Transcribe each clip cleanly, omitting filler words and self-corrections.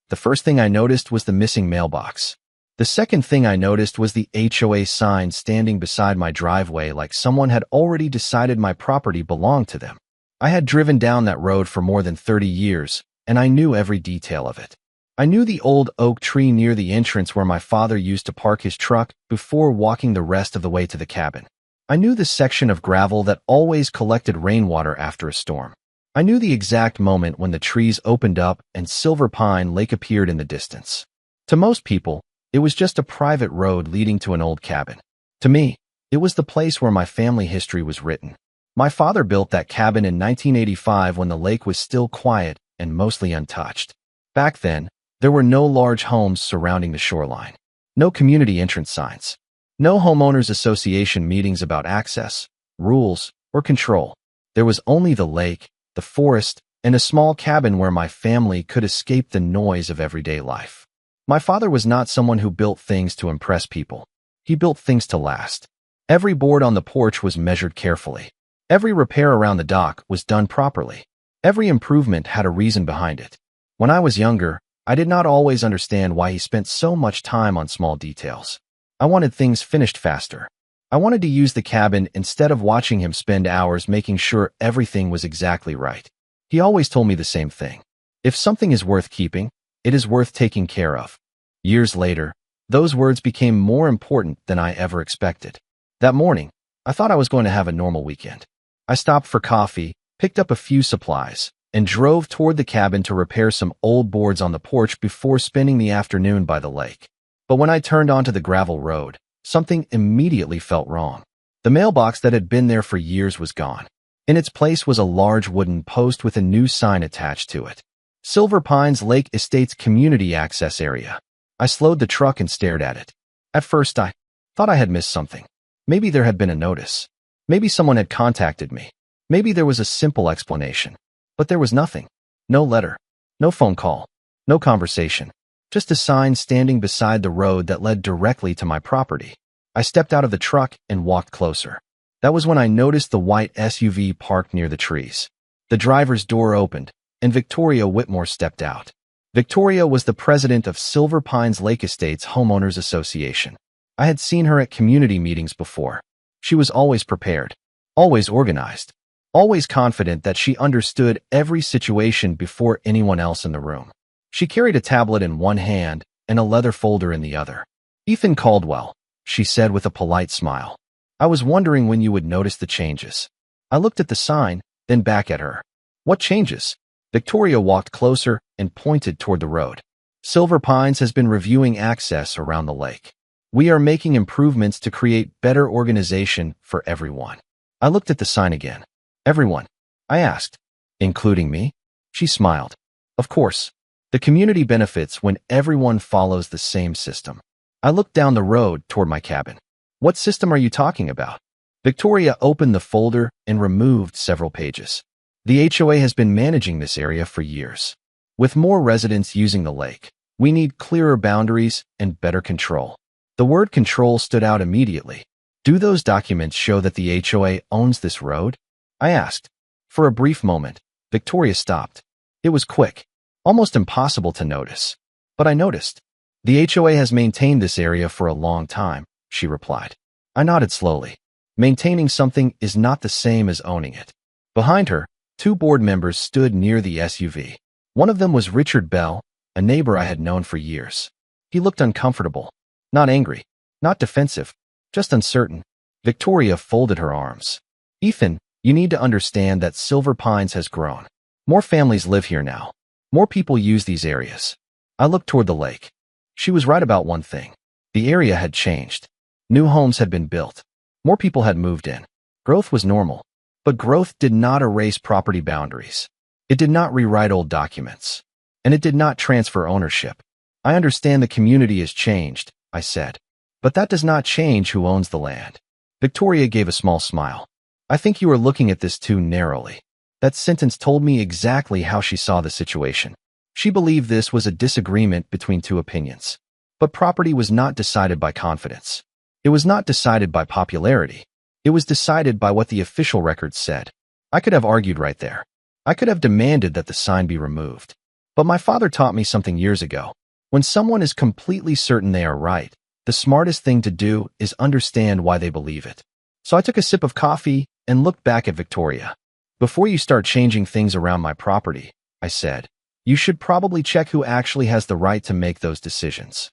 The first thing I noticed was the missing mailbox. The second thing I noticed was the HOA sign standing beside my driveway like someone had already decided my property belonged to them. I had driven down that road for more than 30 years, and I knew every detail of it. I knew the old oak tree near the entrance where my father used to park his truck before walking the rest of the way to the cabin. I knew the section of gravel that always collected rainwater after a storm. I knew the exact moment when the trees opened up and Silver Pine Lake appeared in the distance. To most people, it was just a private road leading to an old cabin. To me, it was the place where my family history was written. My father built that cabin in 1985 when the lake was still quiet and mostly untouched. Back then, there were no large homes surrounding the shoreline, no community entrance signs, no homeowners association meetings about access, rules, or control. There was only the lake, the forest, and a small cabin where my family could escape the noise of everyday life. My father was not someone who built things to impress people. He built things to last. Every board on the porch was measured carefully. Every repair around the dock was done properly. Every improvement had a reason behind it. When I was younger, I did not always understand why he spent so much time on small details. I wanted things finished faster. I wanted to use the cabin instead of watching him spend hours making sure everything was exactly right. He always told me the same thing. If something is worth keeping, it is worth taking care of. Years later, those words became more important than I ever expected. That morning, I thought I was going to have a normal weekend. I stopped for coffee, picked up a few supplies, and drove toward the cabin to repair some old boards on the porch before spending the afternoon by the lake. But when I turned onto the gravel road, something immediately felt wrong. The mailbox that had been there for years was gone. In its place was a large wooden post with a new sign attached to it. Silver Pines Lake Estates Community Access Area. I slowed the truck and stared at it. At first I thought I had missed something. Maybe there had been a notice. Maybe someone had contacted me. Maybe there was a simple explanation. But there was nothing. No letter. No phone call. No conversation. Just a sign standing beside the road that led directly to my property. I stepped out of the truck and walked closer. That was when I noticed the white SUV parked near the trees. The driver's door opened, and Victoria Whitmore stepped out. Victoria was the president of Silver Pines Lake Estates Homeowners Association. I had seen her at community meetings before. She was always prepared, always organized, always confident that she understood every situation before anyone else in the room. She carried a tablet in one hand and a leather folder in the other. "Ethan Caldwell," she said with a polite smile. "I was wondering when you would notice the changes." I looked at the sign, then back at her. "What changes?" Victoria walked closer and pointed toward the road. "Silver Pines has been reviewing access around the lake. We are making improvements to create better organization for everyone." I looked at the sign again. "Everyone?" I asked. "Including me?" She smiled. "Of course. The community benefits when everyone follows the same system." I looked down the road toward my cabin. "What system are you talking about?" Victoria opened the folder and removed several pages. "The HOA has been managing this area for years. With more residents using the lake, we need clearer boundaries and better control." The word control stood out immediately. "Do those documents show that the HOA owns this road?" I asked. For a brief moment, Victoria stopped. It was quick, almost impossible to notice. But I noticed. "The HOA has maintained this area for a long time," she replied. I nodded slowly. Maintaining something is not the same as owning it. Behind her, two board members stood near the SUV. One of them was Richard Bell, a neighbor I had known for years. He looked uncomfortable. Not angry, not defensive, just uncertain. Victoria folded her arms. "Ethan, you need to understand that Silver Pines has grown. More families live here now. More people use these areas." I looked toward the lake. She was right about one thing. The area had changed. New homes had been built. More people had moved in. Growth was normal. But growth did not erase property boundaries. It did not rewrite old documents. And it did not transfer ownership. "I understand the community has changed," I said. "But that does not change who owns the land." Victoria gave a small smile. "I think you are looking at this too narrowly." That sentence told me exactly how she saw the situation. She believed this was a disagreement between two opinions. But property was not decided by confidence. It was not decided by popularity. It was decided by what the official records said. I could have argued right there. I could have demanded that the sign be removed. But my father taught me something years ago. When someone is completely certain they are right, the smartest thing to do is understand why they believe it. So I took a sip of coffee and looked back at Victoria. Before you start changing things around my property, I said, you should probably check who actually has the right to make those decisions.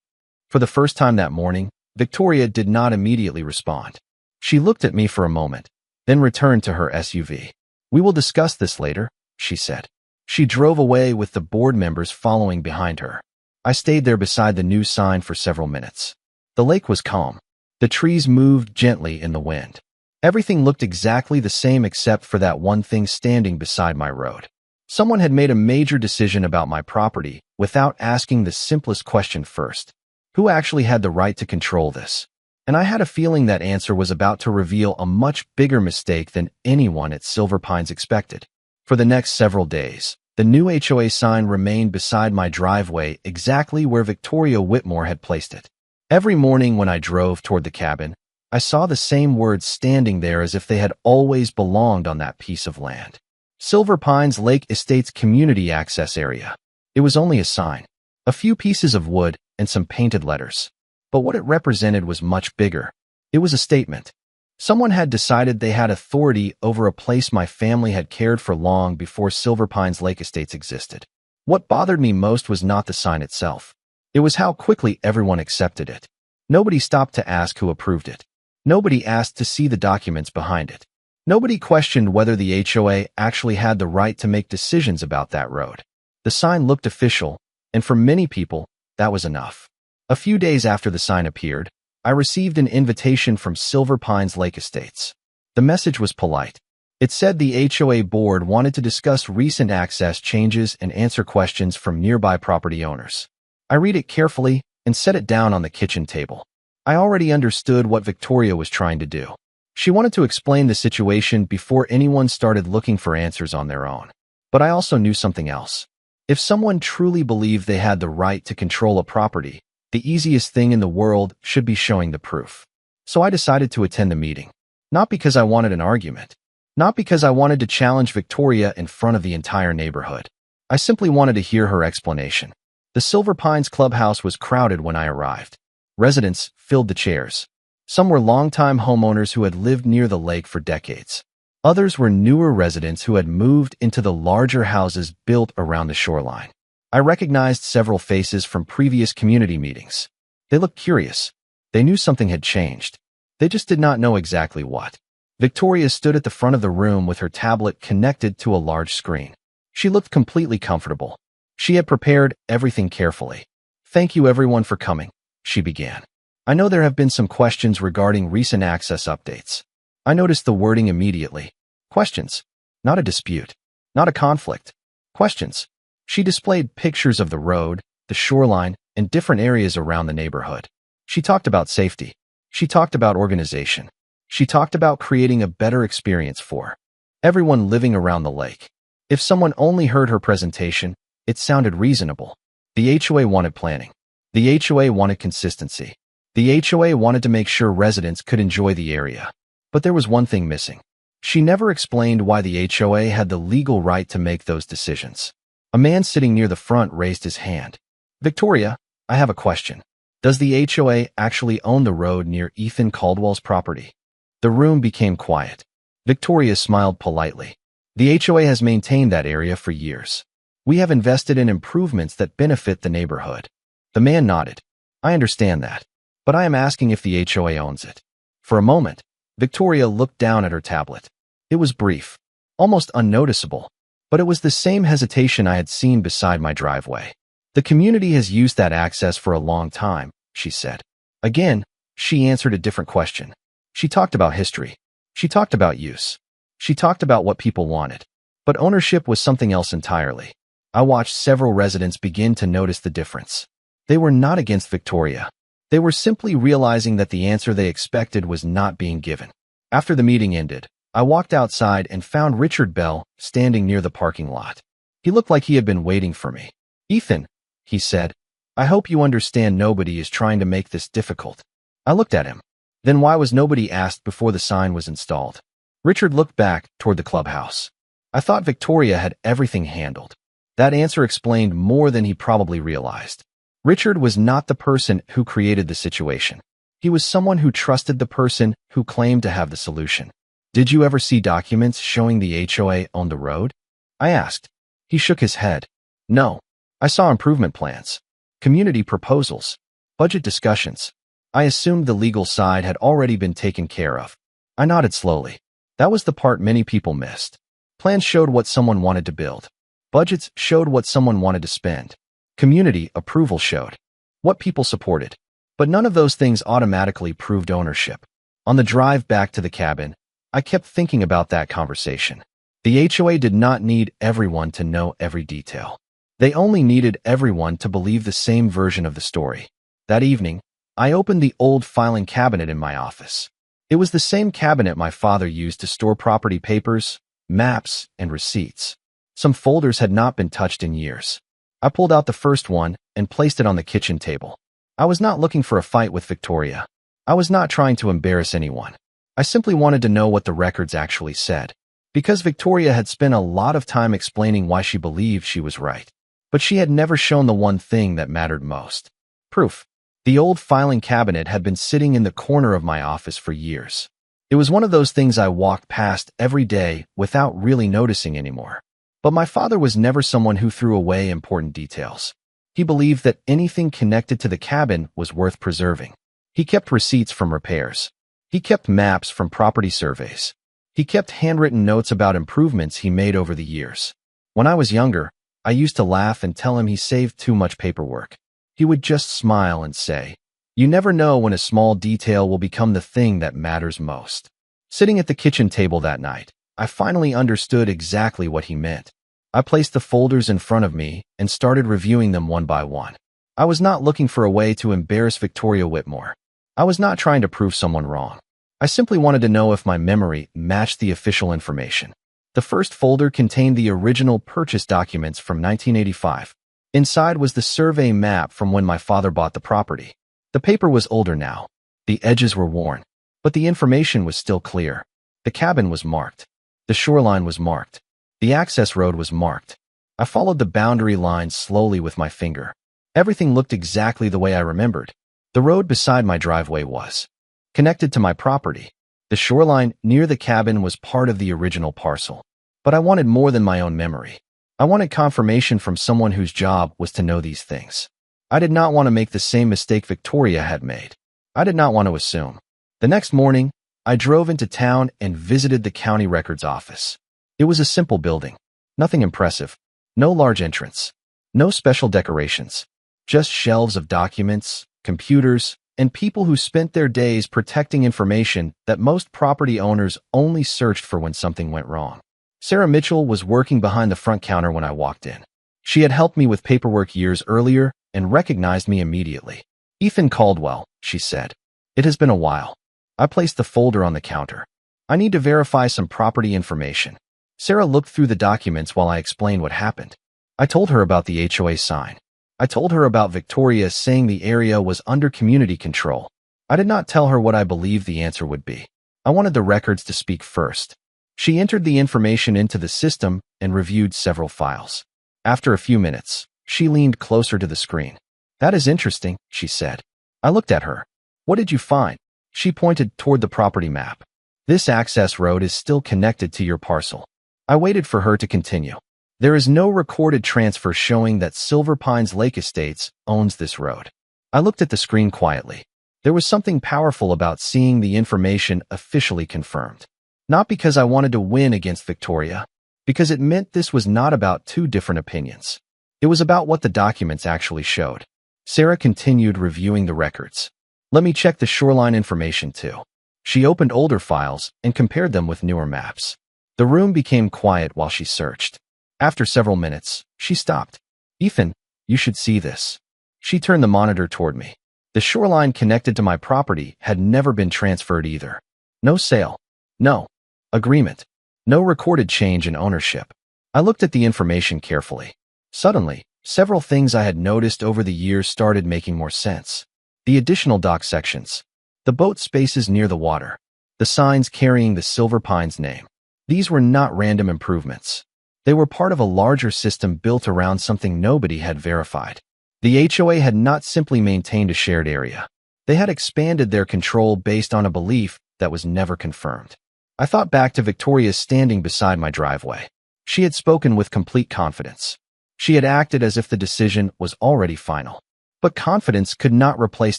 For the first time that morning, Victoria did not immediately respond. She looked at me for a moment, then returned to her SUV. We will discuss this later, she said. She drove away with the board members following behind her. I stayed there beside the new sign for several minutes. The lake was calm. The trees moved gently in the wind. Everything looked exactly the same except for that one thing standing beside my road. Someone had made a major decision about my property without asking the simplest question first. Who actually had the right to control this? And I had a feeling that answer was about to reveal a much bigger mistake than anyone at Silver Pines expected. For the next several days, the new HOA sign remained beside my driveway exactly where Victoria Whitmore had placed it. Every morning when I drove toward the cabin, I saw the same words standing there as if they had always belonged on that piece of land. Silver Pines Lake Estates Community Access Area. It was only a sign, a few pieces of wood, and some painted letters. But what it represented was much bigger. It was a statement. Someone had decided they had authority over a place my family had cared for long before Silver Pines Lake Estates existed. What bothered me most was not the sign itself. It was how quickly everyone accepted it. Nobody stopped to ask who approved it. Nobody asked to see the documents behind it. Nobody questioned whether the HOA actually had the right to make decisions about that road. The sign looked official, and for many people, that was enough. A few days after the sign appeared, I received an invitation from Silver Pines Lake Estates. The message was polite. It said the HOA board wanted to discuss recent access changes and answer questions from nearby property owners. I read it carefully and set it down on the kitchen table. I already understood what Victoria was trying to do. She wanted to explain the situation before anyone started looking for answers on their own. But I also knew something else. If someone truly believed they had the right to control a property, the easiest thing in the world should be showing the proof. So I decided to attend the meeting. Not because I wanted an argument. Not because I wanted to challenge Victoria in front of the entire neighborhood. I simply wanted to hear her explanation. The Silver Pines clubhouse was crowded when I arrived. Residents filled the chairs. Some were longtime homeowners who had lived near the lake for decades. Others were newer residents who had moved into the larger houses built around the shoreline. I recognized several faces from previous community meetings. They looked curious. They knew something had changed. They just did not know exactly what. Victoria stood at the front of the room with her tablet connected to a large screen. She looked completely comfortable. She had prepared everything carefully. "Thank you everyone for coming," she began. "I know there have been some questions regarding recent access updates." I noticed the wording immediately. Questions. Not a dispute. Not a conflict. Questions. She displayed pictures of the road, the shoreline, and different areas around the neighborhood. She talked about safety. She talked about organization. She talked about creating a better experience for everyone living around the lake. If someone only heard her presentation, it sounded reasonable. The HOA wanted planning. The HOA wanted consistency. The HOA wanted to make sure residents could enjoy the area. But there was one thing missing. She never explained why the HOA had the legal right to make those decisions. A man sitting near the front raised his hand. "Victoria, I have a question. Does the HOA actually own the road near Ethan Caldwell's property?" The room became quiet. Victoria smiled politely. "The HOA has maintained that area for years. We have invested in improvements that benefit the neighborhood." The man nodded. "I understand that. But I am asking if the HOA owns it." For a moment, Victoria looked down at her tablet. It was brief, almost unnoticeable, but it was the same hesitation I had seen beside my driveway. "The community has used that access for a long time," she said. Again, she answered a different question. She talked about history. She talked about use. She talked about what people wanted. But ownership was something else entirely. I watched several residents begin to notice the difference. They were not against Victoria. They were simply realizing that the answer they expected was not being given. After the meeting ended, I walked outside and found Richard Bell standing near the parking lot. He looked like he had been waiting for me. "Ethan," he said, "I hope you understand nobody is trying to make this difficult." I looked at him. Then why was nobody asked before the sign was installed? Richard looked back toward the clubhouse. "I thought Victoria had everything handled." That answer explained more than he probably realized. Richard was not the person who created the situation. He was someone who trusted the person who claimed to have the solution. "Did you ever see documents showing the HOA owned the road?" I asked. He shook his head. "No. I saw improvement plans, community proposals, budget discussions. I assumed the legal side had already been taken care of." I nodded slowly. That was the part many people missed. Plans showed what someone wanted to build. Budgets showed what someone wanted to spend. Community approval showed what people supported. But none of those things automatically proved ownership. On the drive back to the cabin, I kept thinking about that conversation. The HOA did not need everyone to know every detail. They only needed everyone to believe the same version of the story. That evening, I opened the old filing cabinet in my office. It was the same cabinet my father used to store property papers, maps, and receipts. Some folders had not been touched in years. I pulled out the first one and placed it on the kitchen table. I was not looking for a fight with Victoria. I was not trying to embarrass anyone. I simply wanted to know what the records actually said. Because Victoria had spent a lot of time explaining why she believed she was right. But she had never shown the one thing that mattered most. Proof. The old filing cabinet had been sitting in the corner of my office for years. It was one of those things I walked past every day without really noticing anymore. But my father was never someone who threw away important details. He believed that anything connected to the cabin was worth preserving. He kept receipts from repairs. He kept maps from property surveys. He kept handwritten notes about improvements he made over the years. When I was younger, I used to laugh and tell him he saved too much paperwork. He would just smile and say, "You never know when a small detail will become the thing that matters most." Sitting at the kitchen table that night, I finally understood exactly what he meant. I placed the folders in front of me and started reviewing them one by one. I was not looking for a way to embarrass Victoria Whitmore. I was not trying to prove someone wrong. I simply wanted to know if my memory matched the official information. The first folder contained the original purchase documents from 1985. Inside was the survey map from when my father bought the property. The paper was older now. The edges were worn, but the information was still clear. The cabin was marked. The shoreline was marked. The access road was marked. I followed the boundary line slowly with my finger. Everything looked exactly the way I remembered. The road beside my driveway was connected to my property. The shoreline near the cabin was part of the original parcel. But I wanted more than my own memory. I wanted confirmation from someone whose job was to know these things. I did not want to make the same mistake Victoria had made. I did not want to assume. The next morning, I drove into town and visited the county records office. It was a simple building. Nothing impressive. No large entrance. No special decorations. Just shelves of documents, computers, and people who spent their days protecting information that most property owners only searched for when something went wrong. Sarah Mitchell was working behind the front counter when I walked in. She had helped me with paperwork years earlier and recognized me immediately. "Ethan Caldwell," she said. "It has been a while." I placed the folder on the counter. "I need to verify some property information." Sarah looked through the documents while I explained what happened. I told her about the HOA sign. I told her about Victoria saying the area was under community control. I did not tell her what I believed the answer would be. I wanted the records to speak first. She entered the information into the system and reviewed several files. After a few minutes, she leaned closer to the screen. "That is interesting," she said. I looked at her. "What did you find?" She pointed toward the property map. "This access road is still connected to your parcel." I waited for her to continue. "There is no recorded transfer showing that Silver Pines Lake Estates owns this road." I looked at the screen quietly. There was something powerful about seeing the information officially confirmed. Not because I wanted to win against Victoria, because it meant this was not about two different opinions. It was about what the documents actually showed. Sarah continued reviewing the records. "Let me check the shoreline information too." She opened older files and compared them with newer maps. The room became quiet while she searched. After several minutes, she stopped. "Ethan, you should see this." She turned the monitor toward me. The shoreline connected to my property had never been transferred either. No sale. No agreement. No recorded change in ownership. I looked at the information carefully. Suddenly, several things I had noticed over the years started making more sense. The additional dock sections. The boat spaces near the water. The signs carrying the Silver Pines name. These were not random improvements. They were part of a larger system built around something nobody had verified. The HOA had not simply maintained a shared area. They had expanded their control based on a belief that was never confirmed. I thought back to Victoria standing beside my driveway. She had spoken with complete confidence. She had acted as if the decision was already final. But confidence could not replace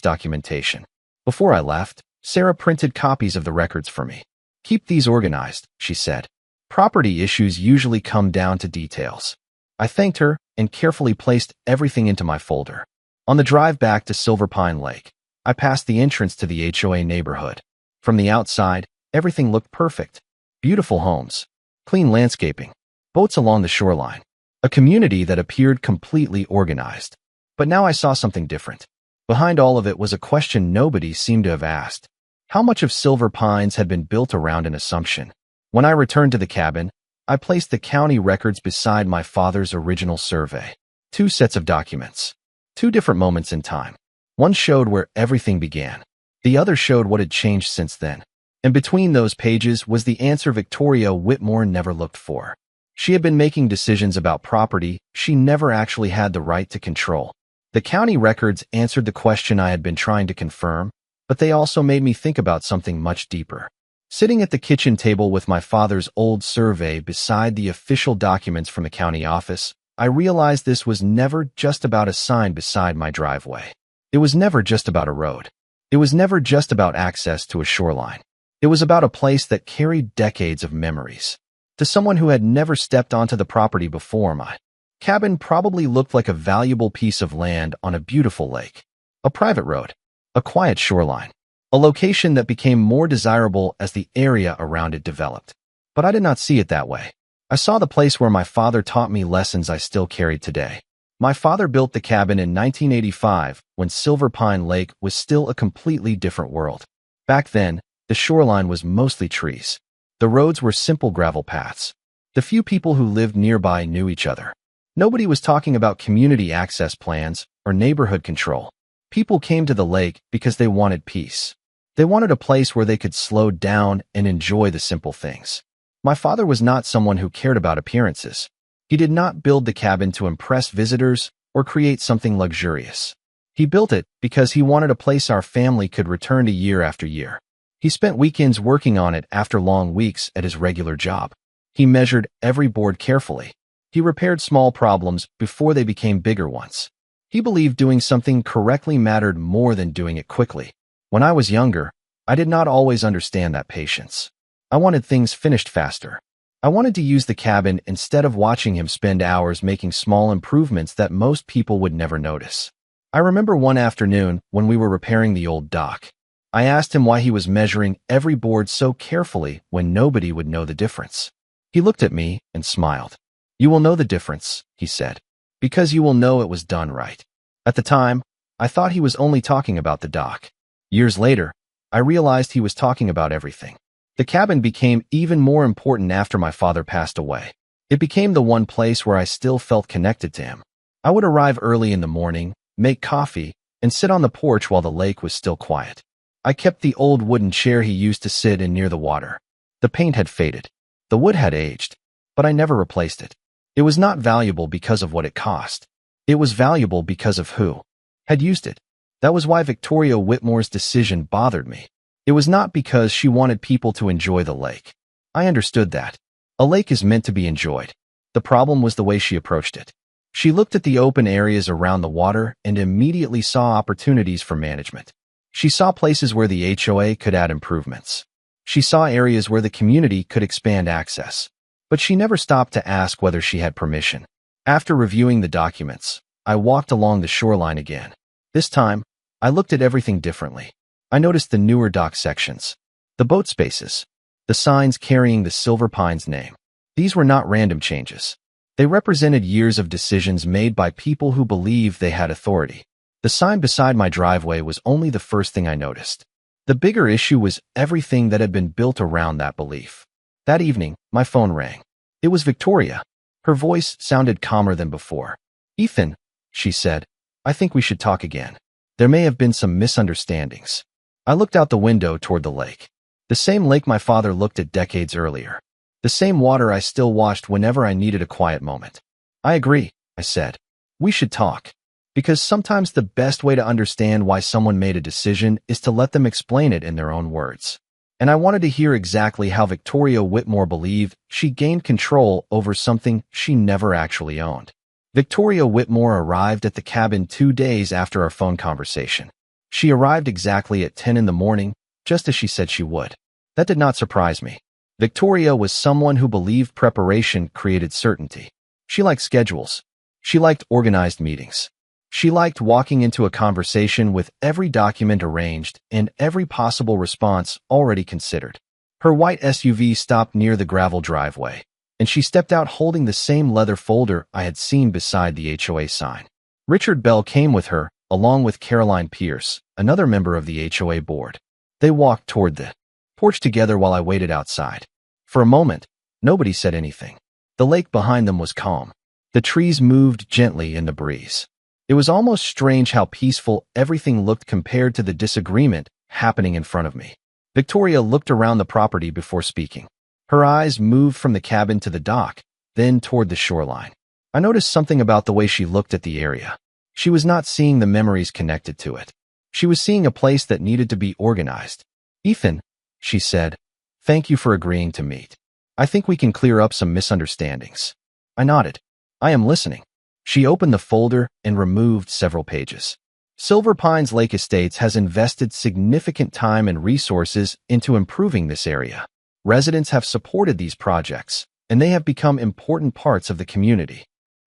documentation. Before I left, Sarah printed copies of the records for me. "Keep these organized," she said. "Property issues usually come down to details." I thanked her and carefully placed everything into my folder. On the drive back to Silver Pine Lake, I passed the entrance to the HOA neighborhood. From the outside, everything looked perfect. Beautiful homes, clean landscaping, boats along the shoreline, a community that appeared completely organized. But now I saw something different. Behind all of it was a question nobody seemed to have asked. How much of Silver Pines had been built around an assumption? When I returned to the cabin, I placed the county records beside my father's original survey. 2 sets of documents. 2 different moments in time. One showed where everything began. The other showed what had changed since then. And between those pages was the answer Victoria Whitmore never looked for. She had been making decisions about property she never actually had the right to control. The county records answered the question I had been trying to confirm, but they also made me think about something much deeper. Sitting at the kitchen table with my father's old survey beside the official documents from the county office, I realized this was never just about a sign beside my driveway. It was never just about a road. It was never just about access to a shoreline. It was about a place that carried decades of memories. To someone who had never stepped onto the property before, my cabin probably looked like a valuable piece of land on a beautiful lake, a private road, a quiet shoreline, a location that became more desirable as the area around it developed. But I did not see it that way. I saw the place where my father taught me lessons I still carried today. My father built the cabin in 1985 when Silver Pine Lake was still a completely different world. Back then, the shoreline was mostly trees. The roads were simple gravel paths. The few people who lived nearby knew each other. Nobody was talking about community access plans or neighborhood control. People came to the lake because they wanted peace. They wanted a place where they could slow down and enjoy the simple things. My father was not someone who cared about appearances. He did not build the cabin to impress visitors or create something luxurious. He built it because he wanted a place our family could return to year after year. He spent weekends working on it after long weeks at his regular job. He measured every board carefully. He repaired small problems before they became bigger ones. He believed doing something correctly mattered more than doing it quickly. When I was younger, I did not always understand that patience. I wanted things finished faster. I wanted to use the cabin instead of watching him spend hours making small improvements that most people would never notice. I remember one afternoon when we were repairing the old dock. I asked him why he was measuring every board so carefully when nobody would know the difference. He looked at me and smiled. "You will know the difference," he said, "because you will know it was done right." At the time, I thought he was only talking about the dock. Years later, I realized he was talking about everything. The cabin became even more important after my father passed away. It became the one place where I still felt connected to him. I would arrive early in the morning, make coffee, and sit on the porch while the lake was still quiet. I kept the old wooden chair he used to sit in near the water. The paint had faded. The wood had aged, but I never replaced it. It was not valuable because of what it cost. It was valuable because of who had used it. That was why Victoria Whitmore's decision bothered me. It was not because she wanted people to enjoy the lake. I understood that. A lake is meant to be enjoyed. The problem was the way she approached it. She looked at the open areas around the water and immediately saw opportunities for management. She saw places where the HOA could add improvements. She saw areas where the community could expand access. But she never stopped to ask whether she had permission. After reviewing the documents, I walked along the shoreline again. This time, I looked at everything differently. I noticed the newer dock sections, the boat spaces, the signs carrying the Silver Pines name. These were not random changes. They represented years of decisions made by people who believed they had authority. The sign beside my driveway was only the first thing I noticed. The bigger issue was everything that had been built around that belief. That evening, my phone rang. It was Victoria. Her voice sounded calmer than before. "Ethan," she said, "I think we should talk again. There may have been some misunderstandings." I looked out the window toward the lake. The same lake my father looked at decades earlier. The same water I still washed whenever I needed a quiet moment. I agree, I said. We should talk. Because sometimes the best way to understand why someone made a decision is to let them explain it in their own words. And I wanted to hear exactly how Victoria Whitmore believed she gained control over something she never actually owned. Victoria Whitmore arrived at the cabin 2 days after our phone conversation. She arrived exactly at 10 in the morning, just as she said she would. That did not surprise me. Victoria was someone who believed preparation created certainty. She liked schedules. She liked organized meetings. She liked walking into a conversation with every document arranged and every possible response already considered. Her white SUV stopped near the gravel driveway, and she stepped out holding the same leather folder I had seen beside the HOA sign. Richard Bell came with her, along with Caroline Pierce, another member of the HOA board. They walked toward the porch together while I waited outside. For a moment, nobody said anything. The lake behind them was calm. The trees moved gently in the breeze. It was almost strange how peaceful everything looked compared to the disagreement happening in front of me. Victoria looked around the property before speaking. Her eyes moved from the cabin to the dock, then toward the shoreline. I noticed something about the way she looked at the area. She was not seeing the memories connected to it. She was seeing a place that needed to be organized. Ethan, she said, thank you for agreeing to meet. I think we can clear up some misunderstandings. I nodded. I am listening. She opened the folder and removed several pages. Silver Pines Lake Estates has invested significant time and resources into improving this area. Residents have supported these projects, and they have become important parts of the community.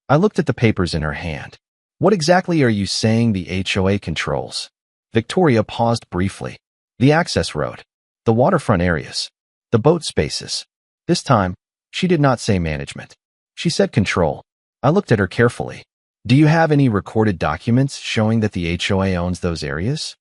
I looked at the papers in her hand. What exactly are you saying the HOA controls? Victoria paused briefly. The access road, the waterfront areas, the boat spaces. This time, she did not say management. She said control. I looked at her carefully. Do you have any recorded documents showing that the HOA owns those areas?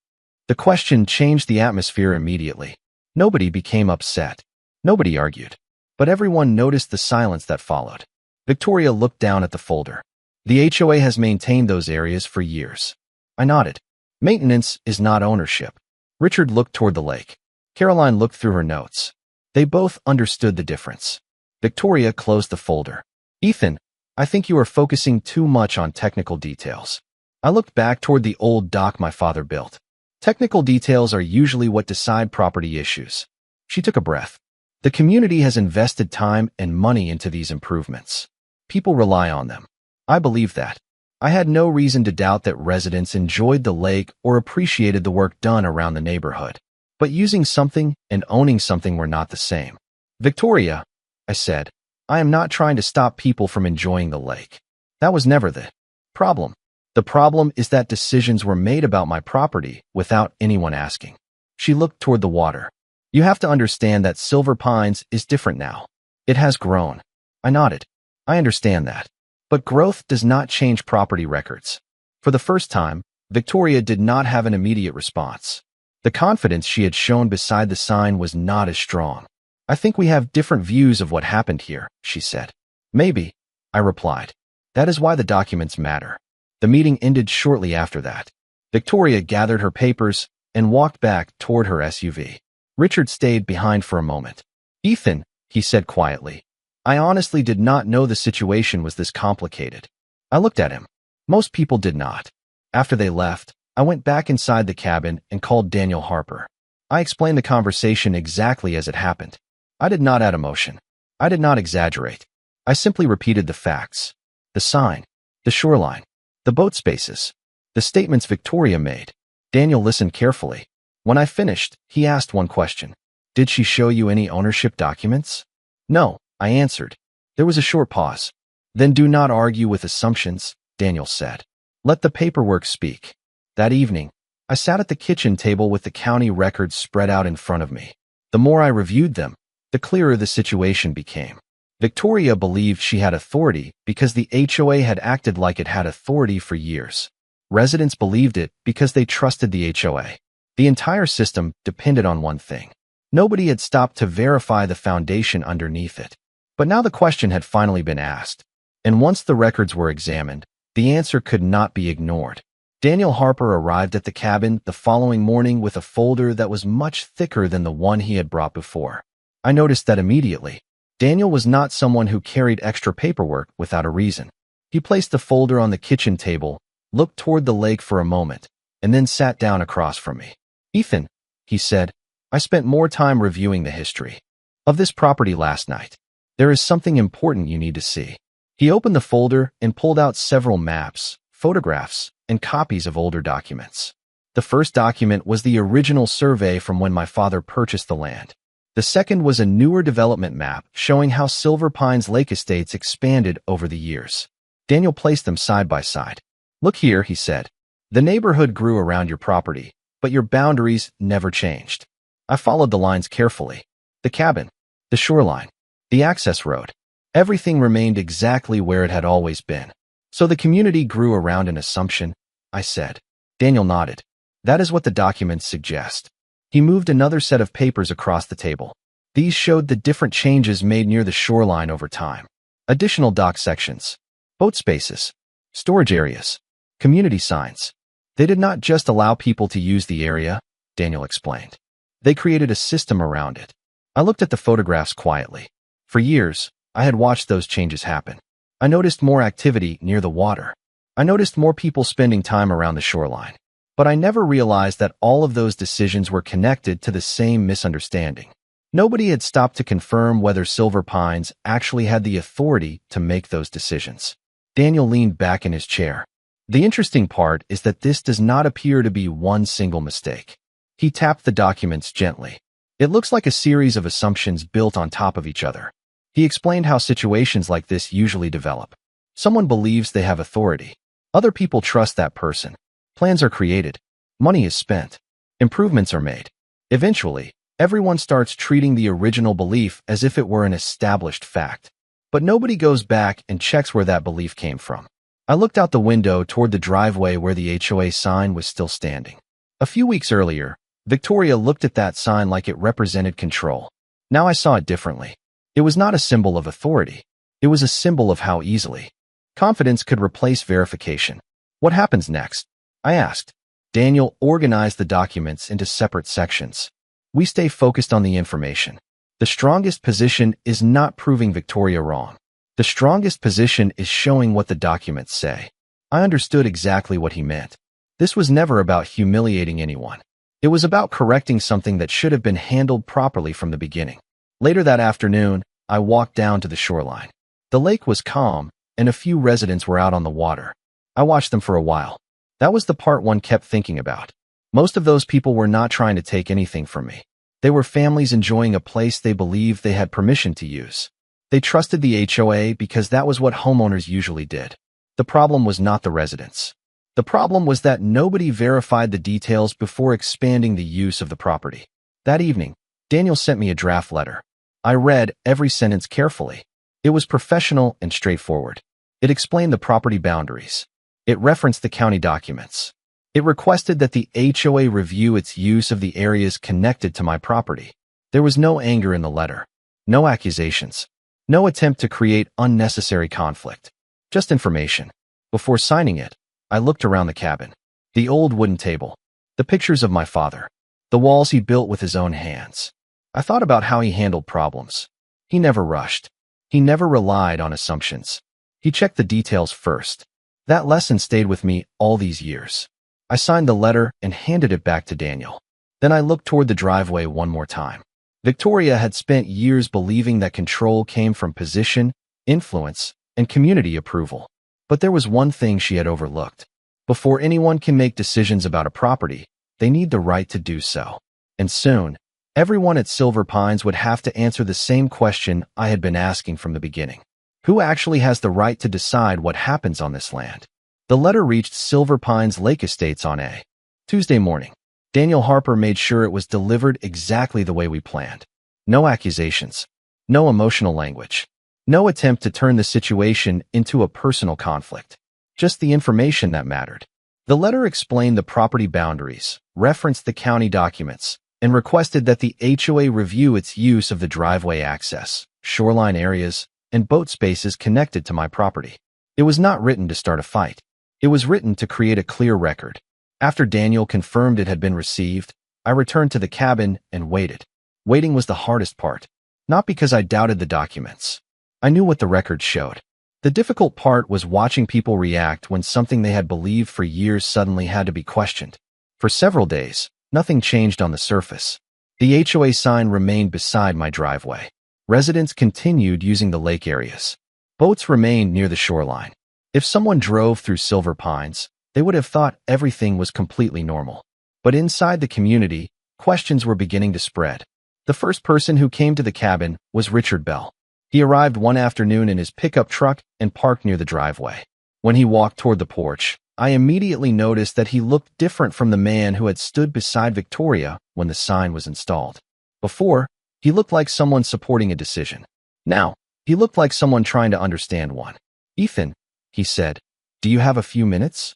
The question changed the atmosphere immediately. Nobody became upset. Nobody argued. But everyone noticed the silence that followed. Victoria looked down at the folder. The HOA has maintained those areas for years. I nodded. Maintenance is not ownership. Richard looked toward the lake. Caroline looked through her notes. They both understood the difference. Victoria closed the folder. Ethan, I think you are focusing too much on technical details. I looked back toward the old dock my father built. Technical details are usually what decide property issues. She took a breath. The community has invested time and money into these improvements. People rely on them. I believe that. I had no reason to doubt that residents enjoyed the lake or appreciated the work done around the neighborhood. But using something and owning something were not the same. Victoria, I said, I am not trying to stop people from enjoying the lake. That was never the problem. The problem is that decisions were made about my property without anyone asking. She looked toward the water. You have to understand that Silver Pines is different now. It has grown. I nodded. I understand that. But growth does not change property records. For the first time, Victoria did not have an immediate response. The confidence she had shown beside the sign was not as strong. I think we have different views of what happened here, she said. Maybe, I replied. That is why the documents matter. The meeting ended shortly after that. Victoria gathered her papers and walked back toward her SUV. Richard stayed behind for a moment. Ethan, he said quietly, I honestly did not know the situation was this complicated. I looked at him. Most people did not. After they left, I went back inside the cabin and called Daniel Harper. I explained the conversation exactly as it happened. I did not add emotion. I did not exaggerate. I simply repeated the facts. The sign, the shoreline, the boat spaces, the statements Victoria made. Daniel listened carefully. When I finished, he asked one question. Did she show you any ownership documents? No, I answered. There was a short pause. Then do not argue with assumptions, Daniel said. Let the paperwork speak. That evening, I sat at the kitchen table with the county records spread out in front of me. The more I reviewed them, the clearer the situation became. Victoria believed she had authority because the HOA had acted like it had authority for years. Residents believed it because they trusted the HOA. The entire system depended on one thing. Nobody had stopped to verify the foundation underneath it. But now the question had finally been asked. And once the records were examined, the answer could not be ignored. Daniel Harper arrived at the cabin the following morning with a folder that was much thicker than the one he had brought before. I noticed that immediately. Daniel was not someone who carried extra paperwork without a reason. He placed the folder on the kitchen table, looked toward the lake for a moment, and then sat down across from me. "Ethan," he said, "I spent more time reviewing the history of this property last night. There is something important you need to see." He opened the folder and pulled out several maps, photographs, and copies of older documents. The first document was the original survey from when my father purchased the land. The second was a newer development map showing how Silver Pines Lake Estates expanded over the years. Daniel placed them side by side. "Look here," he said. "The neighborhood grew around your property, but your boundaries never changed." I followed the lines carefully. The cabin, the shoreline, the access road. Everything remained exactly where it had always been. "So the community grew around an assumption," I said. Daniel nodded. "That is what the documents suggest." He moved another set of papers across the table. These showed the different changes made near the shoreline over time. Additional dock sections, boat spaces, storage areas, community signs. They did not just allow people to use the area, Daniel explained. They created a system around it. I looked at the photographs quietly. For years, I had watched those changes happen. I noticed more activity near the water. I noticed more people spending time around the shoreline. But I never realized that all of those decisions were connected to the same misunderstanding. Nobody had stopped to confirm whether Silver Pines actually had the authority to make those decisions. Daniel leaned back in his chair. "The interesting part is that this does not appear to be one single mistake." He tapped the documents gently. "It looks like a series of assumptions built on top of each other." He explained how situations like this usually develop. Someone believes they have authority. Other people trust that person. Plans are created. Money is spent. Improvements are made. Eventually, everyone starts treating the original belief as if it were an established fact. But nobody goes back and checks where that belief came from. I looked out the window toward the driveway where the HOA sign was still standing. A few weeks earlier, Victoria looked at that sign like it represented control. Now I saw it differently. It was not a symbol of authority. It was a symbol of how easily confidence could replace verification. "What happens next?" I asked. Daniel organized the documents into separate sections. "We stay focused on the information. The strongest position is not proving Victoria wrong. The strongest position is showing what the documents say." I understood exactly what he meant. This was never about humiliating anyone. It was about correcting something that should have been handled properly from the beginning. Later that afternoon, I walked down to the shoreline. The lake was calm, and a few residents were out on the water. I watched them for a while. That was the part one kept thinking about. Most of those people were not trying to take anything from me. They were families enjoying a place they believed they had permission to use. They trusted the HOA because that was what homeowners usually did. The problem was not the residents. The problem was that nobody verified the details before expanding the use of the property. That evening, Daniel sent me a draft letter. I read every sentence carefully. It was professional and straightforward. It explained the property boundaries. It referenced the county documents. It requested that the HOA review its use of the areas connected to my property. There was no anger in the letter, no accusations, no attempt to create unnecessary conflict, just information. Before signing it, I looked around the cabin. The old wooden table, the pictures of my father, the walls he built with his own hands. I thought about how he handled problems. He never rushed. He never relied on assumptions. He checked the details first. That lesson stayed with me all these years. I signed the letter and handed it back to Daniel. Then I looked toward the driveway one more time. Victoria had spent years believing that control came from position, influence, and community approval. But there was one thing she had overlooked. Before anyone can make decisions about a property, they need the right to do so. And soon, everyone at Silver Pines would have to answer the same question I had been asking from the beginning. Who actually has the right to decide what happens on this land? The letter reached Silver Pines Lake Estates on a Tuesday morning. Daniel Harper made sure it was delivered exactly the way we planned. No accusations. No emotional language. No attempt to turn the situation into a personal conflict. Just the information that mattered. The letter explained the property boundaries, referenced the county documents, and requested that the HOA review its use of the driveway access, shoreline areas, and boat spaces connected to my property. It was not written to start a fight. It was written to create a clear record. After Daniel confirmed it had been received, I returned to the cabin and waited. Waiting was the hardest part. Not because I doubted the documents. I knew what the records showed. The difficult part was watching people react when something they had believed for years suddenly had to be questioned. For several days, nothing changed on the surface. The HOA sign remained beside my driveway. Residents continued using the lake areas. Boats remained near the shoreline. If someone drove through Silver Pines, they would have thought everything was completely normal. But inside the community, questions were beginning to spread. The first person who came to the cabin was Richard Bell. He arrived one afternoon in his pickup truck and parked near the driveway. When he walked toward the porch, I immediately noticed that he looked different from the man who had stood beside Victoria when the sign was installed. Before, he looked like someone supporting a decision. Now, he looked like someone trying to understand one. "Ethan," he said, "do you have a few minutes?"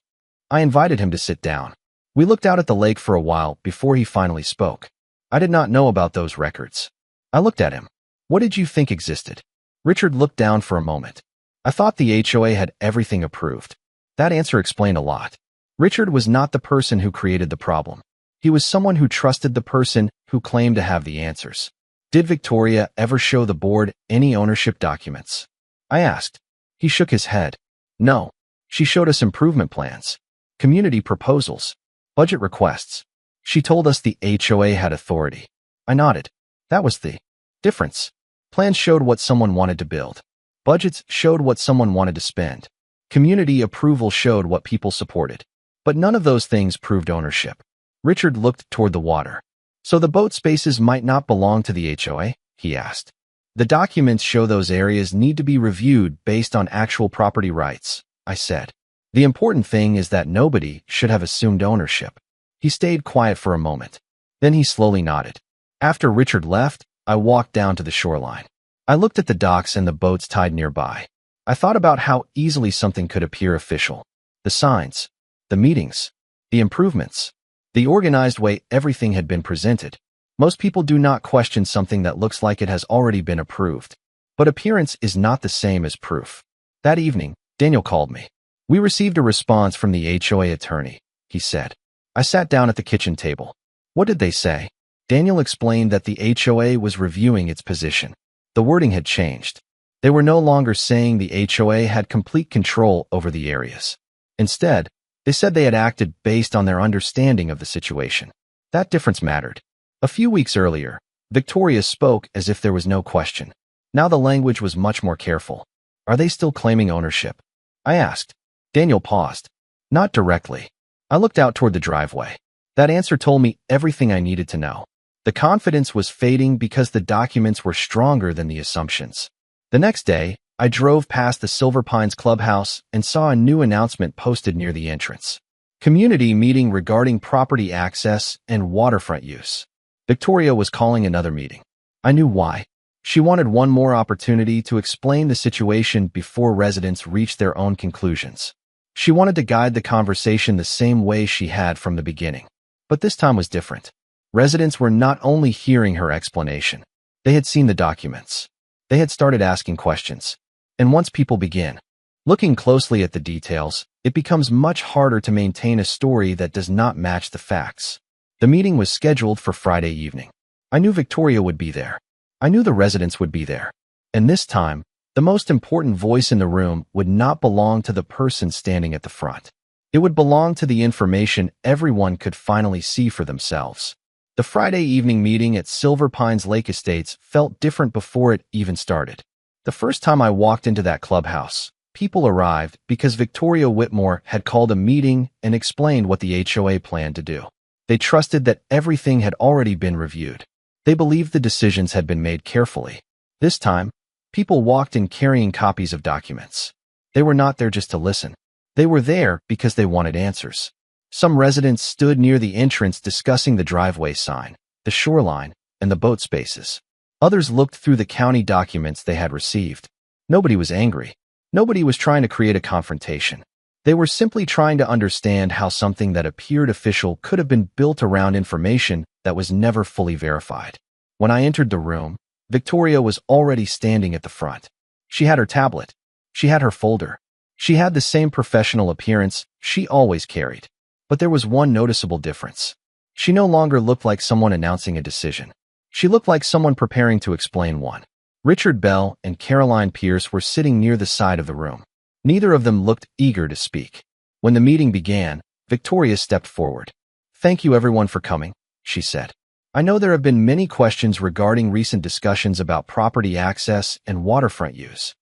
I invited him to sit down. We looked out at the lake for a while before he finally spoke. I did not know about those records. I looked at him. "What did you think existed?" Richard looked down for a moment. "I thought the HOA had everything approved." That answer explained a lot. Richard was not the person who created the problem. He was someone who trusted the person who claimed to have the answers. "Did Victoria ever show the board any ownership documents?" I asked. He shook his head. "No. She showed us improvement plans, community proposals, budget requests. She told us the HOA had authority." I nodded. That was the difference. Plans showed what someone wanted to build. Budgets showed what someone wanted to spend. Community approval showed what people supported. But none of those things proved ownership. Richard looked toward the water. "So the boat spaces might not belong to the HOA?" he asked. "The documents show those areas need to be reviewed based on actual property rights," I said. "The important thing is that nobody should have assumed ownership." He stayed quiet for a moment. Then he slowly nodded. After Richard left, I walked down to the shoreline. I looked at the docks and the boats tied nearby. I thought about how easily something could appear official. The signs, the meetings, the improvements, the organized way everything had been presented. Most people do not question something that looks like it has already been approved. But appearance is not the same as proof. That evening, Daniel called me. "We received a response from the HOA attorney," he said. I sat down at the kitchen table. "What did they say?" Daniel explained that the HOA was reviewing its position. The wording had changed. They were no longer saying the HOA had complete control over the areas. Instead, they said they had acted based on their understanding of the situation. That difference mattered. A few weeks earlier, Victoria spoke as if there was no question. Now the language was much more careful. "Are they still claiming ownership?" I asked. Daniel paused. "Not directly." I looked out toward the driveway. That answer told me everything I needed to know. The confidence was fading because the documents were stronger than the assumptions. The next day, I drove past the Silver Pines clubhouse and saw a new announcement posted near the entrance. Community meeting regarding property access and waterfront use. Victoria was calling another meeting. I knew why. She wanted one more opportunity to explain the situation before residents reached their own conclusions. She wanted to guide the conversation the same way she had from the beginning. But this time was different. Residents were not only hearing her explanation. They had seen the documents. They had started asking questions. And once people begin looking closely at the details, it becomes much harder to maintain a story that does not match the facts. The meeting was scheduled for Friday evening. I knew Victoria would be there. I knew the residents would be there. And this time, the most important voice in the room would not belong to the person standing at the front. It would belong to the information everyone could finally see for themselves. The Friday evening meeting at Silver Pines Lake Estates felt different before it even started. The first time I walked into that clubhouse, people arrived because Victoria Whitmore had called a meeting and explained what the HOA planned to do. They trusted that everything had already been reviewed. They believed the decisions had been made carefully. This time, people walked in carrying copies of documents. They were not there just to listen. They were there because they wanted answers. Some residents stood near the entrance discussing the driveway sign, the shoreline, and the boat spaces. Others looked through the county documents they had received. Nobody was angry. Nobody was trying to create a confrontation. They were simply trying to understand how something that appeared official could have been built around information that was never fully verified. When I entered the room, Victoria was already standing at the front. She had her tablet. She had her folder. She had the same professional appearance she always carried. But there was one noticeable difference. She no longer looked like someone announcing a decision. She looked like someone preparing to explain one. Richard Bell and Caroline Pierce were sitting near the side of the room. Neither of them looked eager to speak. When the meeting began, Victoria stepped forward. "Thank you everyone for coming," she said. "I know there have been many questions regarding recent discussions about property access and waterfront use."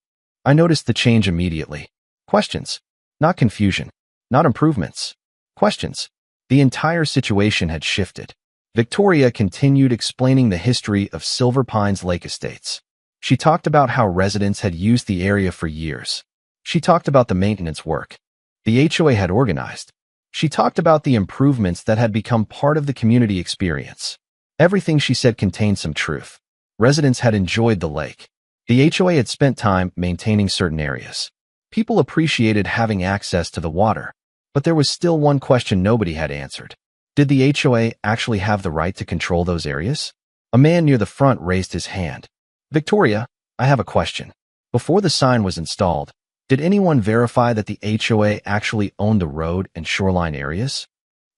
I noticed the change immediately. Questions. Not confusion. Not improvements. Questions. The entire situation had shifted. Victoria continued explaining the history of Silver Pines Lake Estates. She talked about how residents had used the area for years. She talked about the maintenance work the HOA had organized. She talked about the improvements that had become part of the community experience. Everything she said contained some truth. Residents had enjoyed the lake. The HOA had spent time maintaining certain areas. People appreciated having access to the water. But there was still one question nobody had answered. Did the HOA actually have the right to control those areas? A man near the front raised his hand. "Victoria, I have a question. Before the sign was installed, did anyone verify that the HOA actually owned the road and shoreline areas?"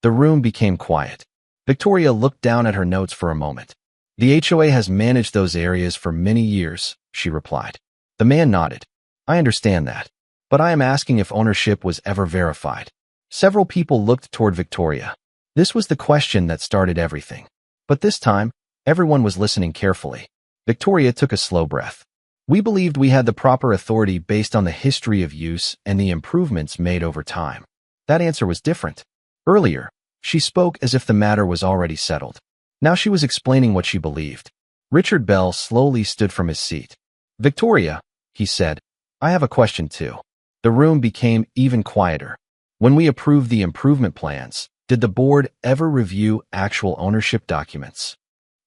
The room became quiet. Victoria looked down at her notes for a moment. "The HOA has managed those areas for many years," she replied. The man nodded. "I understand that. But I am asking if ownership was ever verified." Several people looked toward Victoria. This was the question that started everything. But this time, everyone was listening carefully. Victoria took a slow breath. "We believed we had the proper authority based on the history of use and the improvements made over time." That answer was different. Earlier, she spoke as if the matter was already settled. Now she was explaining what she believed. Richard Bell slowly stood from his seat. "Victoria," he said, "I have a question too." The room became even quieter. "When we approved the improvement plans, did the board ever review actual ownership documents?"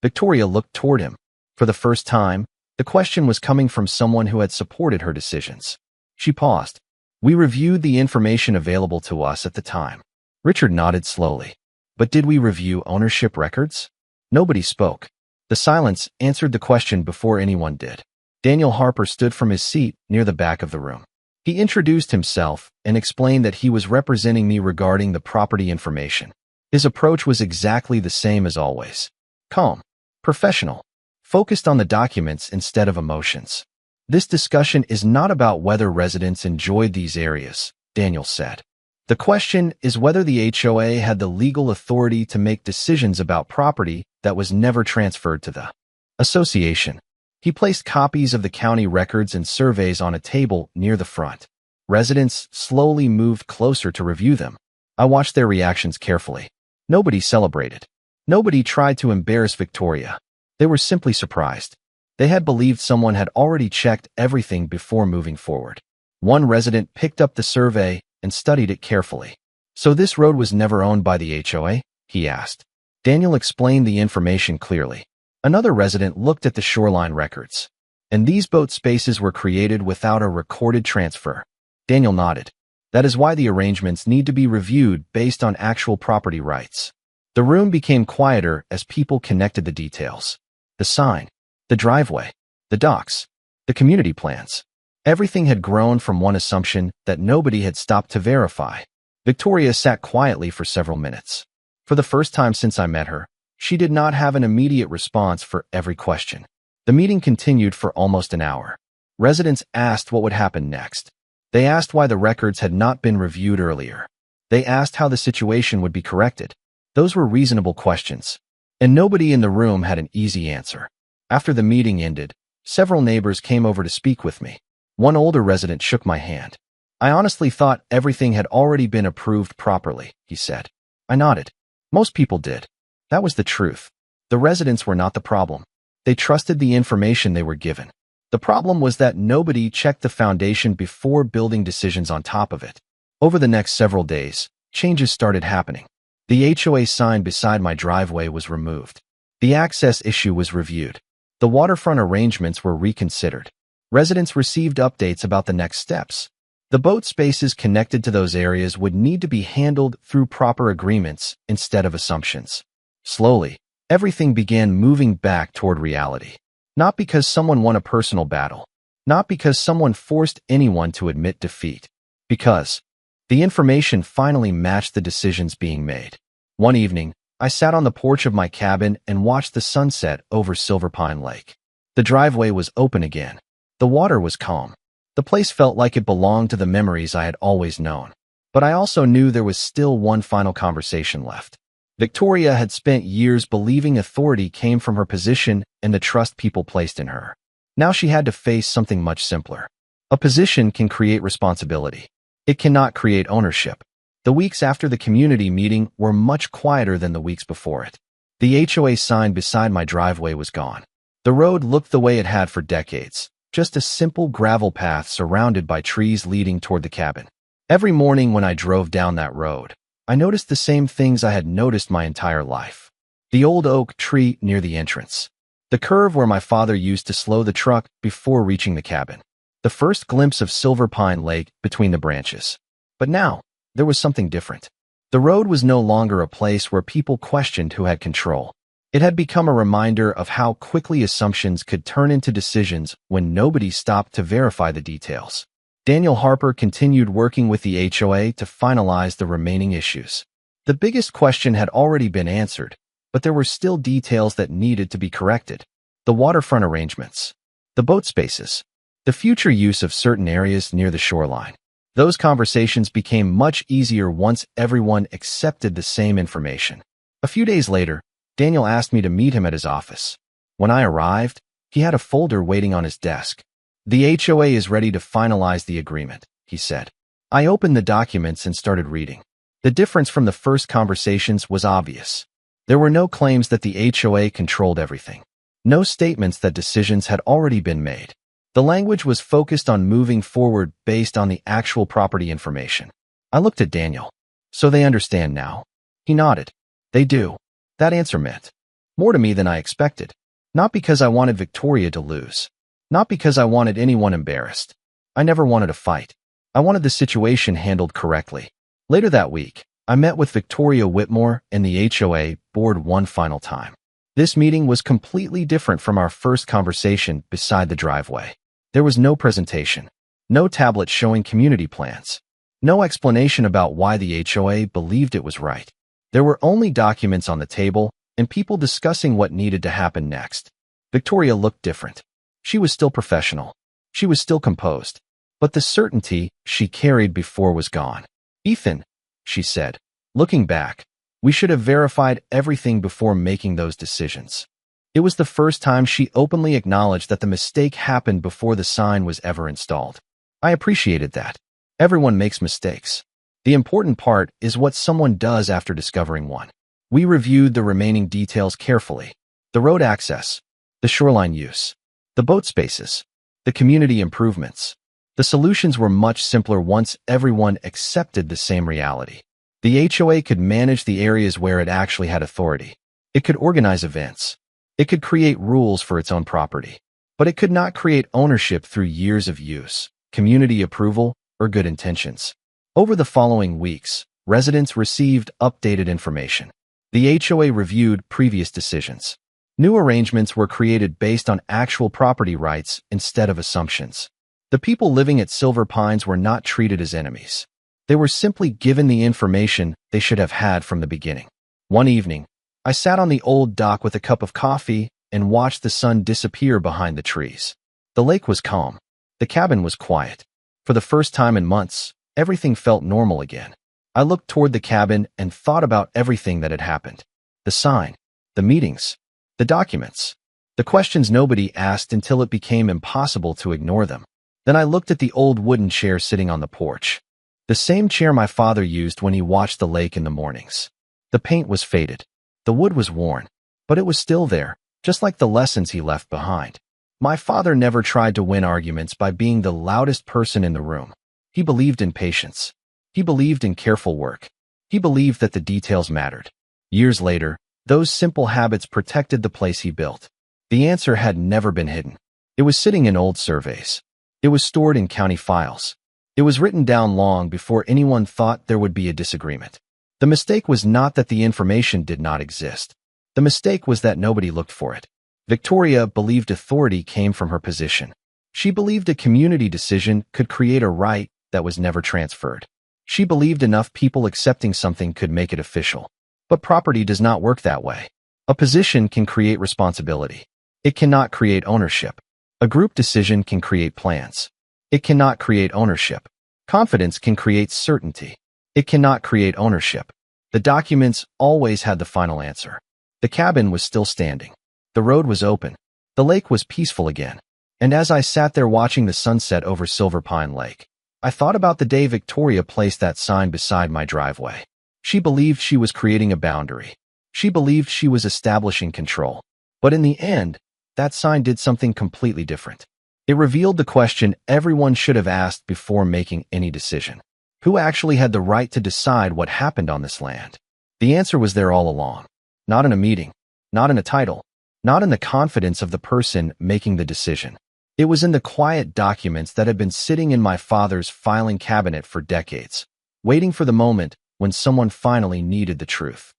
Victoria looked toward him. For the first time, the question was coming from someone who had supported her decisions. She paused. "We reviewed the information available to us at the time." Richard nodded slowly. "But did we review ownership records?" Nobody spoke. The silence answered the question before anyone did. Daniel Harper stood from his seat near the back of the room. He introduced himself and explained that he was representing me regarding the property information. His approach was exactly the same as always. Calm. Professional. Focused on the documents instead of emotions. "This discussion is not about whether residents enjoyed these areas," Daniel said. "The question is whether the HOA had the legal authority to make decisions about property that was never transferred to the association." He placed copies of the county records and surveys on a table near the front. Residents slowly moved closer to review them. I watched their reactions carefully. Nobody celebrated. Nobody tried to embarrass Victoria. They were simply surprised. They had believed someone had already checked everything before moving forward. One resident picked up the survey and studied it carefully. "So this road was never owned by the HOA?" he asked. Daniel explained the information clearly. Another resident looked at the shoreline records. "And these boat spaces were created without a recorded transfer." Daniel nodded. "That is why the arrangements need to be reviewed based on actual property rights." The room became quieter as people connected the details. The sign, the driveway, the docks, the community plans. Everything had grown from one assumption that nobody had stopped to verify. Victoria sat quietly for several minutes. For the first time since I met her, she did not have an immediate response for every question. The meeting continued for almost an hour. Residents asked what would happen next. They asked why the records had not been reviewed earlier. They asked how the situation would be corrected. Those were reasonable questions. And nobody in the room had an easy answer. After the meeting ended, several neighbors came over to speak with me. One older resident shook my hand. "I honestly thought everything had already been approved properly," he said. I nodded. Most people did. That was the truth. The residents were not the problem. They trusted the information they were given. The problem was that nobody checked the foundation before building decisions on top of it. Over the next several days, changes started happening. The HOA sign beside my driveway was removed. The access issue was reviewed. The waterfront arrangements were reconsidered. Residents received updates about the next steps. The boat spaces connected to those areas would need to be handled through proper agreements instead of assumptions. Slowly, everything began moving back toward reality. Not because someone won a personal battle. Not because someone forced anyone to admit defeat. Because the information finally matched the decisions being made. One evening, I sat on the porch of my cabin and watched the sunset over Silver Pine Lake. The driveway was open again. The water was calm. The place felt like it belonged to the memories I had always known. But I also knew there was still one final conversation left. Victoria had spent years believing authority came from her position and the trust people placed in her. Now she had to face something much simpler. A position can create responsibility. It cannot create ownership. The weeks after the community meeting were much quieter than the weeks before it. The HOA sign beside my driveway was gone. The road looked the way it had for decades, just a simple gravel path surrounded by trees leading toward the cabin. Every morning when I drove down that road, I noticed the same things I had noticed my entire life. The old oak tree near the entrance. The curve where my father used to slow the truck before reaching the cabin. The first glimpse of Silver Pine Lake between the branches. But now, there was something different. The road was no longer a place where people questioned who had control. It had become a reminder of how quickly assumptions could turn into decisions when nobody stopped to verify the details. Daniel Harper continued working with the HOA to finalize the remaining issues. The biggest question had already been answered, but there were still details that needed to be corrected. The waterfront arrangements, the boat spaces, the future use of certain areas near the shoreline. Those conversations became much easier once everyone accepted the same information. A few days later, Daniel asked me to meet him at his office. When I arrived, he had a folder waiting on his desk. "The HOA is ready to finalize the agreement," he said. I opened the documents and started reading. The difference from the first conversations was obvious. There were no claims that the HOA controlled everything. No statements that decisions had already been made. The language was focused on moving forward based on the actual property information. I looked at Daniel. "So they understand now?" He nodded. "They do." That answer meant more to me than I expected. Not because I wanted Victoria to lose. Not because I wanted anyone embarrassed. I never wanted a fight. I wanted the situation handled correctly. Later that week, I met with Victoria Whitmore and the HOA board one final time. This meeting was completely different from our first conversation beside the driveway. There was no presentation, no tablet showing community plans, no explanation about why the HOA believed it was right. There were only documents on the table and people discussing what needed to happen next. Victoria looked different. She was still professional. She was still composed. But the certainty she carried before was gone. "Ethan," she said, looking back, "we should have verified everything before making those decisions." It was the first time she openly acknowledged that the mistake happened before the sign was ever installed. I appreciated that. Everyone makes mistakes. The important part is what someone does after discovering one. We reviewed the remaining details carefully. The road access, the shoreline use, the boat spaces, the community improvements. The solutions were much simpler once everyone accepted the same reality. The HOA could manage the areas where it actually had authority. It could organize events. It could create rules for its own property. But it could not create ownership through years of use, community approval, or good intentions. Over the following weeks, residents received updated information. The HOA reviewed previous decisions. New arrangements were created based on actual property rights instead of assumptions. The people living at Silver Pines were not treated as enemies. They were simply given the information they should have had from the beginning. One evening, I sat on the old dock with a cup of coffee and watched the sun disappear behind the trees. The lake was calm. The cabin was quiet. For the first time in months, everything felt normal again. I looked toward the cabin and thought about everything that had happened. The sign, the meetings, the documents, the questions nobody asked until it became impossible to ignore them. Then I looked at the old wooden chair sitting on the porch. The same chair my father used when he watched the lake in the mornings. The paint was faded. The wood was worn, but it was still there, just like the lessons he left behind. My father never tried to win arguments by being the loudest person in the room. He believed in patience. He believed in careful work. He believed that the details mattered. Years later, those simple habits protected the place he built. The answer had never been hidden. It was sitting in old surveys. It was stored in county files. It was written down long before anyone thought there would be a disagreement. The mistake was not that the information did not exist. The mistake was that nobody looked for it. Victoria believed authority came from her position. She believed a community decision could create a right that was never transferred. She believed enough people accepting something could make it official. But property does not work that way. A position can create responsibility. It cannot create ownership. A group decision can create plans. It cannot create ownership. Confidence can create certainty. It cannot create ownership. The documents always had the final answer. The cabin was still standing. The road was open. The lake was peaceful again. And as I sat there watching the sunset over Silver Pine Lake, I thought about the day Victoria placed that sign beside my driveway. She believed she was creating a boundary. She believed she was establishing control. But in the end, that sign did something completely different. It revealed the question everyone should have asked before making any decision. Who actually had the right to decide what happened on this land? The answer was there all along. Not in a meeting, not in a title, not in the confidence of the person making the decision. It was in the quiet documents that had been sitting in my father's filing cabinet for decades, waiting for the moment when someone finally needed the truth.